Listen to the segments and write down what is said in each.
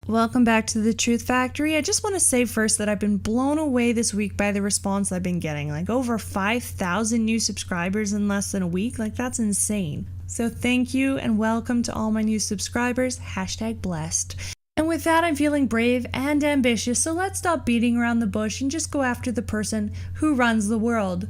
Welcome back to the Truth Factory. I just want to say first that I've been blown away this week by the response I've been getting. Like over 5,000 new subscribers in less than a week. Like that's insane. So thank you and welcome to all my new subscribers. #blessed. And with that, I'm feeling brave and ambitious. So let's stop beating around the bush and just go after the person who runs the world.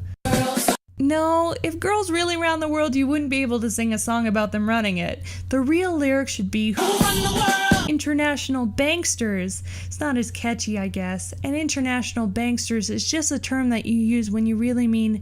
No, if girls really ran the world, you wouldn't be able to sing a song about them running it. The real lyric should be, "Who run the world? International banksters." It's not as catchy, I guess. And international banksters is just a term that you use when you really mean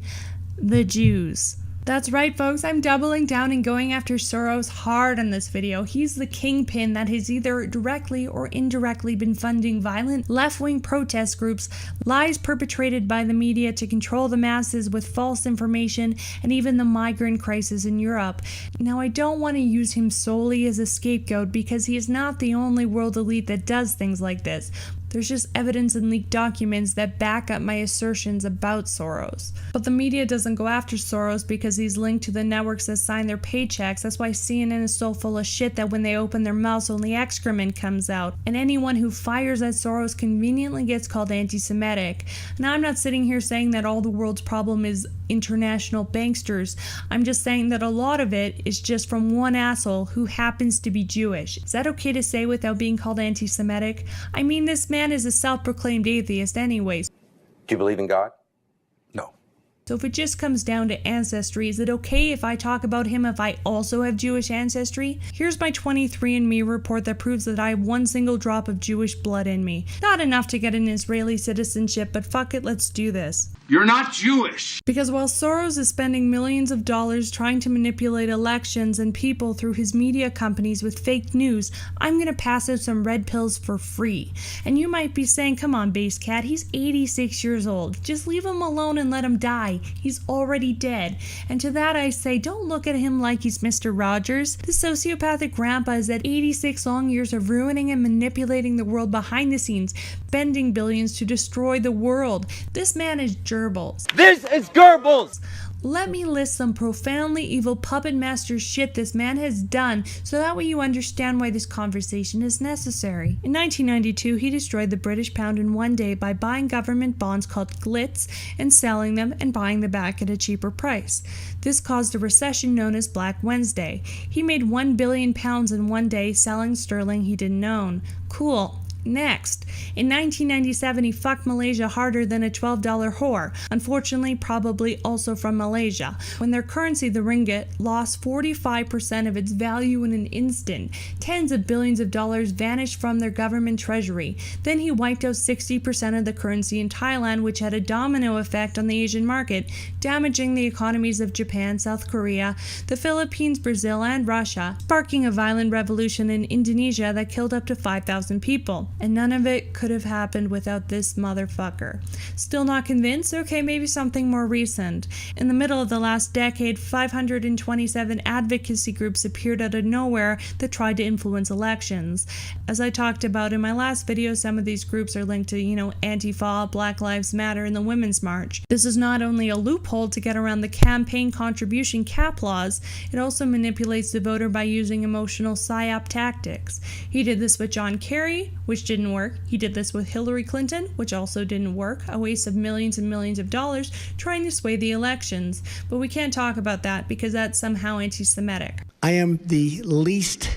the Jews. That's right, folks. I'm doubling down and going after Soros hard on this video. He's the kingpin that has either directly or indirectly been funding violent left-wing protest groups, lies perpetrated by the media to control the masses with false information, and even the migrant crisis in Europe. Now, I don't want to use him solely as a scapegoat because he is not the only world elite that does things like this. There's just evidence and leaked documents that back up my assertions about Soros. But the media doesn't go after Soros because he's linked to the networks that sign their paychecks. That's why CNN is so full of shit that when they open their mouths, only excrement comes out. And anyone who fires at Soros conveniently gets called anti-Semitic. Now, I'm not sitting here saying that all the world's problem is international banksters. I'm just saying that a lot of it is just from one asshole who happens to be Jewish. Is that okay to say without being called anti-Semitic? I mean, this man is a self-proclaimed atheist anyways. Do you believe in God? No. So if it just comes down to ancestry, is it okay if I talk about him if I also have Jewish ancestry? Here's my 23andMe report that proves that I have one single drop of Jewish blood in me. Not enough to get an Israeli citizenship, but fuck it, let's do this. You're not Jewish! Because while Soros is spending millions of dollars trying to manipulate elections and people through his media companies with fake news, I'm gonna pass out some red pills for free. And you might be saying, come on, Base Cat, he's 86 years old. Just leave him alone and let him die. He's already dead. And to that I say, don't look at him like he's Mr. Rogers. The sociopathic grandpa is at 86 long years of ruining and manipulating the world behind the scenes, spending billions to destroy the world. This man is Goebbels. This is Goebbels! Let me list some profoundly evil puppet master shit this man has done so that way you understand why this conversation is necessary. In 1992, he destroyed the British pound in one day by buying government bonds called glitz and selling them and buying them back at a cheaper price. This caused a recession known as Black Wednesday. He made £1 billion in one day selling sterling he didn't own. Cool. Next, in 1997, he fucked Malaysia harder than a $12 whore, unfortunately probably also from Malaysia, when their currency, the ringgit, lost 45% of its value in an instant. Tens of billions of dollars vanished from their government treasury. Then he wiped out 60% of the currency in Thailand, which had a domino effect on the Asian market, damaging the economies of Japan, South Korea, the Philippines, Brazil, and Russia, sparking a violent revolution in Indonesia that killed up to 5,000 people. And none of it could have happened without this motherfucker. Still not convinced? Okay, maybe something more recent. In the middle of the last decade, 527 advocacy groups appeared out of nowhere that tried to influence elections. As I talked about in my last video, some of these groups are linked to, Antifa, Black Lives Matter, and the Women's March. This is not only a loophole to get around the campaign contribution cap laws, it also manipulates the voter by using emotional psyop tactics. He did this with John Kerry, which didn't work. He did this with Hillary Clinton, which also didn't work, a waste of millions and millions of dollars trying to sway the elections. But we can't talk about that because that's somehow anti-Semitic. I am the least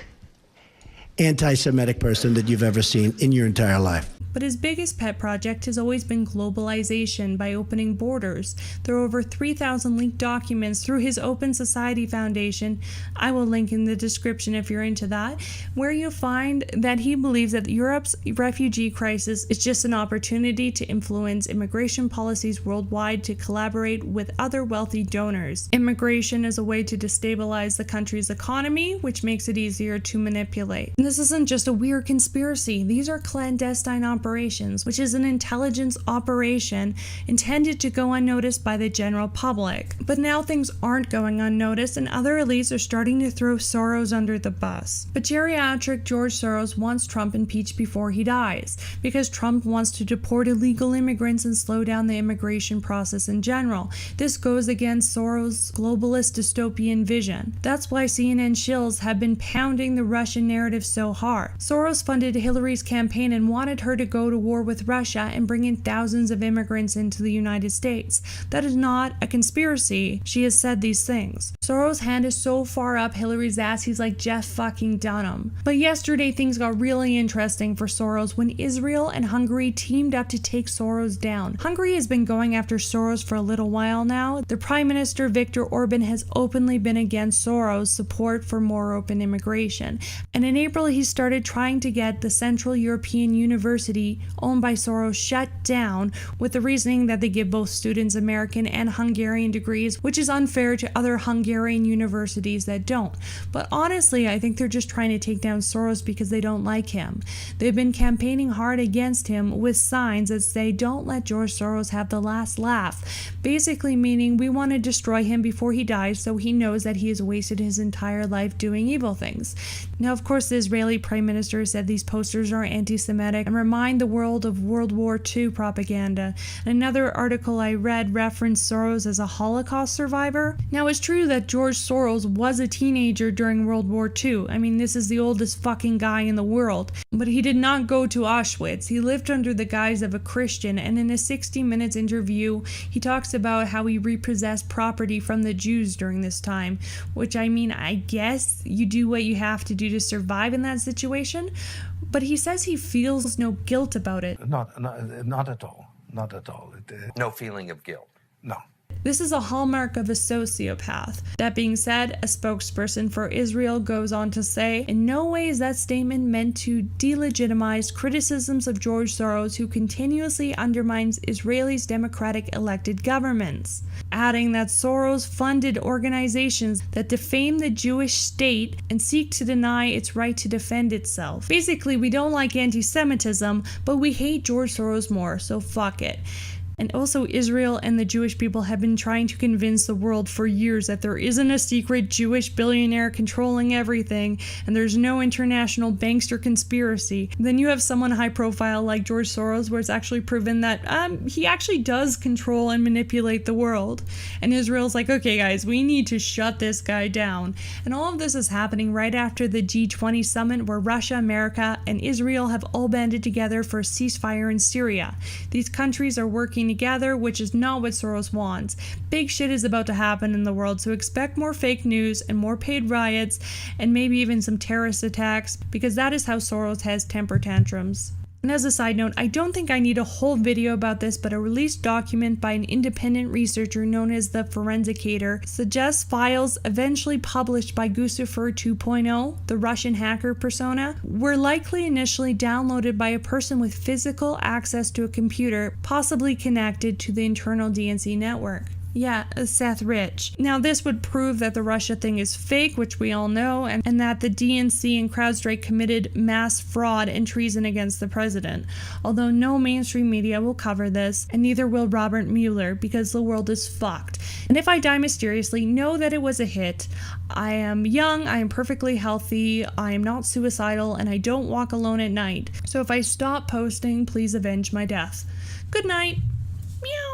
anti-Semitic person that you've ever seen in your entire life. But his biggest pet project has always been globalization by opening borders. There are over 3,000 leaked documents through his Open Society Foundation. I will link in the description if you're into that, where you'll find that he believes that Europe's refugee crisis is just an opportunity to influence immigration policies worldwide to collaborate with other wealthy donors. Immigration is a way to destabilize the country's economy, which makes it easier to manipulate. And this isn't just a weird conspiracy. These are clandestine operations Operations, which is an intelligence operation intended to go unnoticed by the general public. But now things aren't going unnoticed, and other elites are starting to throw Soros under the bus. But geriatric George Soros wants Trump impeached before he dies, because Trump wants to deport illegal immigrants and slow down the immigration process in general. This goes against Soros' globalist dystopian vision. That's why CNN shills have been pounding the Russian narrative so hard. Soros funded Hillary's campaign and wanted her to go to war with Russia and bring in thousands of immigrants into the United States. That is not a conspiracy. She has said these things. Soros' hand is so far up Hillary's ass, he's like Jeff fucking Dunham. But yesterday things got really interesting for Soros when Israel and Hungary teamed up to take Soros down. Hungary has been going after Soros for a little while now. The Prime Minister Viktor Orban has openly been against Soros' support for more open immigration. And in April he started trying to get the Central European University owned by Soros shut down with the reasoning that they give both students American and Hungarian degrees, which is unfair to other Hungarian universities that don't. But honestly, I think they're just trying to take down Soros because they don't like him. They've been campaigning hard against him with signs that say, "Don't let George Soros have the last laugh." Basically meaning we want to destroy him before he dies so he knows that he has wasted his entire life doing evil things. Now, of course, the Israeli Prime Minister said these posters are anti-Semitic and remind the world of World War II propaganda. Another article I read referenced Soros as a Holocaust survivor. Now, it's true that George Soros was a teenager during World War II. I mean, this is the oldest fucking guy in the world. But he did not go to Auschwitz. He lived under the guise of a Christian, and in a 60 Minutes interview, he talks about how he repossessed property from the Jews during this time, which, I mean, I guess you do what you have to do to survive in that situation, but he says he feels no guilt about it. Not at all. Not at all. No feeling of guilt. No. This is a hallmark of a sociopath. That being said, a spokesperson for Israel goes on to say, in no way is that statement meant to delegitimize criticisms of George Soros, who continuously undermines Israel's democratic elected governments, adding that Soros funded organizations that defame the Jewish state and seek to deny its right to defend itself. Basically, we don't like anti-Semitism, but we hate George Soros more, so fuck it. And also, Israel and the Jewish people have been trying to convince the world for years that there isn't a secret Jewish billionaire controlling everything, and there's no international bankster conspiracy. Then you have someone high profile like George Soros, where it's actually proven that he actually does control and manipulate the world. And Israel's like, okay guys, we need to shut this guy down. And all of this is happening right after the G20 summit, where Russia, America, and Israel have all banded together for a ceasefire in Syria. These countries are working together, which is not what Soros wants. Big shit is about to happen in the world, so expect more fake news and more paid riots and maybe even some terrorist attacks, because that is how Soros has temper tantrums. And as a side note, I don't think I need a whole video about this, but a released document by an independent researcher known as the Forensicator suggests files eventually published by Guccifer 2.0, the Russian hacker persona, were likely initially downloaded by a person with physical access to a computer, possibly connected to the internal DNC network. Yeah, Seth Rich. Now, this would prove that the Russia thing is fake, which we all know, and that the DNC and CrowdStrike committed mass fraud and treason against the president. Although no mainstream media will cover this, and neither will Robert Mueller, because the world is fucked. And if I die mysteriously, know that it was a hit. I am young, I am perfectly healthy, I am not suicidal, and I don't walk alone at night. So if I stop posting, please avenge my death. Good night. Meow.